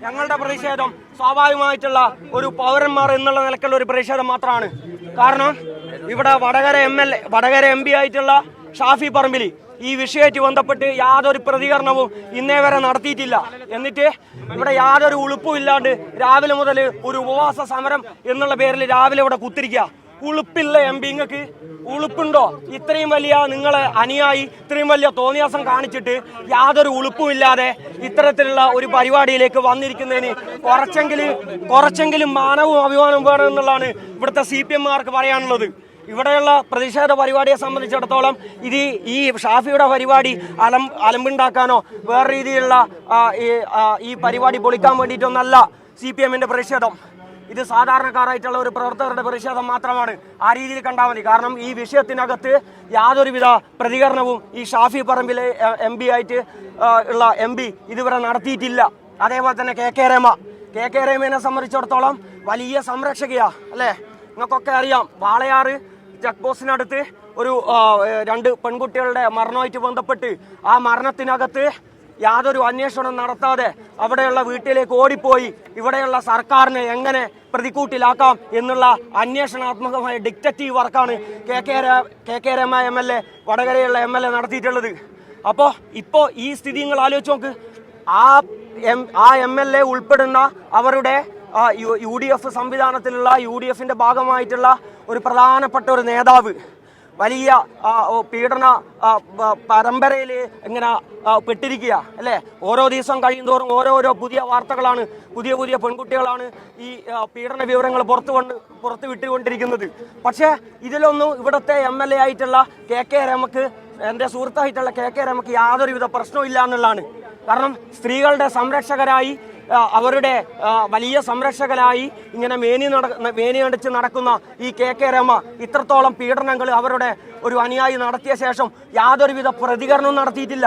ഞങ്ങളുടെ പ്രതിഷേധം സ്വാഭാവികമായിട്ടുള്ള ഒരു പൗരന്മാർ എന്നുള്ള നിലക്കുള്ള ഒരു പ്രതിഷേധം മാത്രമാണ്. കാരണം ഇവിടെ വടകര MP ആയിട്ടുള്ള ഷാഫി പറമ്പിലി ഈ വിഷയമായിട്ട് ബന്ധപ്പെട്ട് യാതൊരു പ്രതികരണവും ഇന്നേ വരെ നടത്തിയിട്ടില്ല. എന്നിട്ട് ഇവിടെ യാതൊരു ഉളുപ്പും ഇല്ലാണ്ട് രാവിലെ മുതൽ ഒരു ഉപവാസ സമരം എന്നുള്ള പേരിൽ രാവിലെ ഇവിടെ കുത്തിരിക്കുക. ഉളുപ്പില്ല MP, നിങ്ങൾക്ക് ഉളുപ്പുണ്ടോ? ഇത്രയും വലിയ നിങ്ങളെ അനുയായി ഇത്രയും വലിയ തോന്നിയാസം കാണിച്ചിട്ട് യാതൊരു ഉളുപ്പും ഇല്ലാതെ ഇത്തരത്തിലുള്ള ഒരു പരിപാടിയിലേക്ക് വന്നിരിക്കുന്നതിന് കുറച്ചെങ്കിലും മാനവും അഭിമാനവും വേണം എന്നുള്ളതാണ് ഇവിടുത്തെ CPM-കാർക്ക് പറയാനുള്ളത്. ഇവിടെയുള്ള പ്രതിഷേധ പരിപാടിയെ സംബന്ധിച്ചിടത്തോളം ഈ ഷാഫിയുടെ പരിപാടി അലമ്പുണ്ടാക്കാനോ വേറെ രീതിയിലുള്ള ഈ പരിപാടി പൊളിക്കാൻ വേണ്ടിയിട്ടൊന്നല്ല CPM-ന്റെ പ്രതിഷേധം. ഇത് സാധാരണക്കാരായിട്ടുള്ള ഒരു പ്രവർത്തകരുടെ പ്രതിഷേധം മാത്രമാണ്. ആ രീതിയിൽ കണ്ടാൽ മതി. കാരണം ഈ വിഷയത്തിനകത്ത് യാതൊരുവിധ പ്രതികരണവും ഈ ഷാഫി പറമ്പിലെ MP ആയിട്ട് ഉള്ള MP ഇതുവരെ നടത്തിയിട്ടില്ല. അതേപോലെ തന്നെ കെ കെ രമയെ സംബന്ധിച്ചിടത്തോളം വലിയ സംരക്ഷകയാ അല്ലേ? നിങ്ങൾക്കൊക്കെ അറിയാം, വാളയാറ് ചെക്ക് പോസ്റ്റിനടുത്ത് ഒരു 2 പെൺകുട്ടികളുടെ മരണവുമായിട്ട് ബന്ധപ്പെട്ട് ആ മരണത്തിനകത്ത് യാതൊരു അന്വേഷണം നടത്താതെ അവിടെയുള്ള വീട്ടിലേക്ക് ഓടിപ്പോയി ഇവിടെയുള്ള സർക്കാരിനെ എങ്ങനെ പ്രതിക്കൂട്ടിലാക്കാം എന്നുള്ള അന്വേഷണാത്മകമായ ഡിക്റ്ററ്റീവ് വർക്കാണ് K K Rama MLA വടകരയുള്ള MLA നടത്തിയിട്ടുള്ളത്. ഇപ്പോൾ ഈ സ്ഥിതി നിങ്ങൾ ആലോചിച്ച് നോക്ക്. ആ MLA ഉൾപ്പെടുന്ന അവരുടെ UDF സംവിധാനത്തിലുള്ള UDF-ന്റെ ഭാഗമായിട്ടുള്ള ഒരു പ്രധാനപ്പെട്ട ഒരു നേതാവ് വലിയ പീഡന പരമ്പരയിൽ ഇങ്ങനെ പെട്ടിരിക്കുക അല്ലേ? ഓരോ ദിവസം കഴിയുന്തോറും ഓരോരോ പുതിയ വാർത്തകളാണ്, പുതിയ പെൺകുട്ടികളാണ് ഈ പീഡന വിവരങ്ങൾ പുറത്ത് വിട്ടുകൊണ്ടിരിക്കുന്നത്. പക്ഷേ ഇതിലൊന്നും ഇവിടുത്തെ MLA ആയിട്ടുള്ള കെ രമക്ക്, എൻ്റെ സുഹൃത്തായിട്ടുള്ള കെ രമക്ക് യാതൊരുവിധ പ്രശ്നവും ഇല്ല എന്നുള്ളതാണ്. കാരണം സ്ത്രീകളുടെ സംരക്ഷകരായി, അവരുടെ വലിയ സംരക്ഷകരായി ഇങ്ങനെ മേനിയടിച്ച് നടക്കുന്ന ഈ കെ രമ ഇത്രത്തോളം പീഡനങ്ങൾ അവരുടെ ഒരു അനുയായി നടത്തിയ ശേഷം യാതൊരുവിധ പ്രതികരണവും നടത്തിയിട്ടില്ല.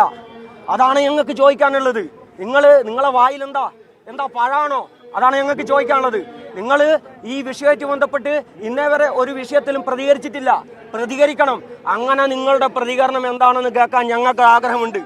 അതാണ് ഞങ്ങൾക്ക് ചോദിക്കാനുള്ളത്. നിങ്ങളെ വായിൽ എന്താ പഴാണോ? അതാണ് ഞങ്ങൾക്ക് ചോദിക്കാനുള്ളത്. നിങ്ങൾ ഈ വിഷയവുമായിട്ട് ബന്ധപ്പെട്ട് ഇന്നേ വരെ ഒരു വിഷയത്തിലും പ്രതികരിച്ചിട്ടില്ല. പ്രതികരിക്കണം. അങ്ങനെ നിങ്ങളുടെ പ്രതികരണം എന്താണെന്ന് കേൾക്കാൻ ഞങ്ങൾക്ക് ആഗ്രഹമുണ്ട്.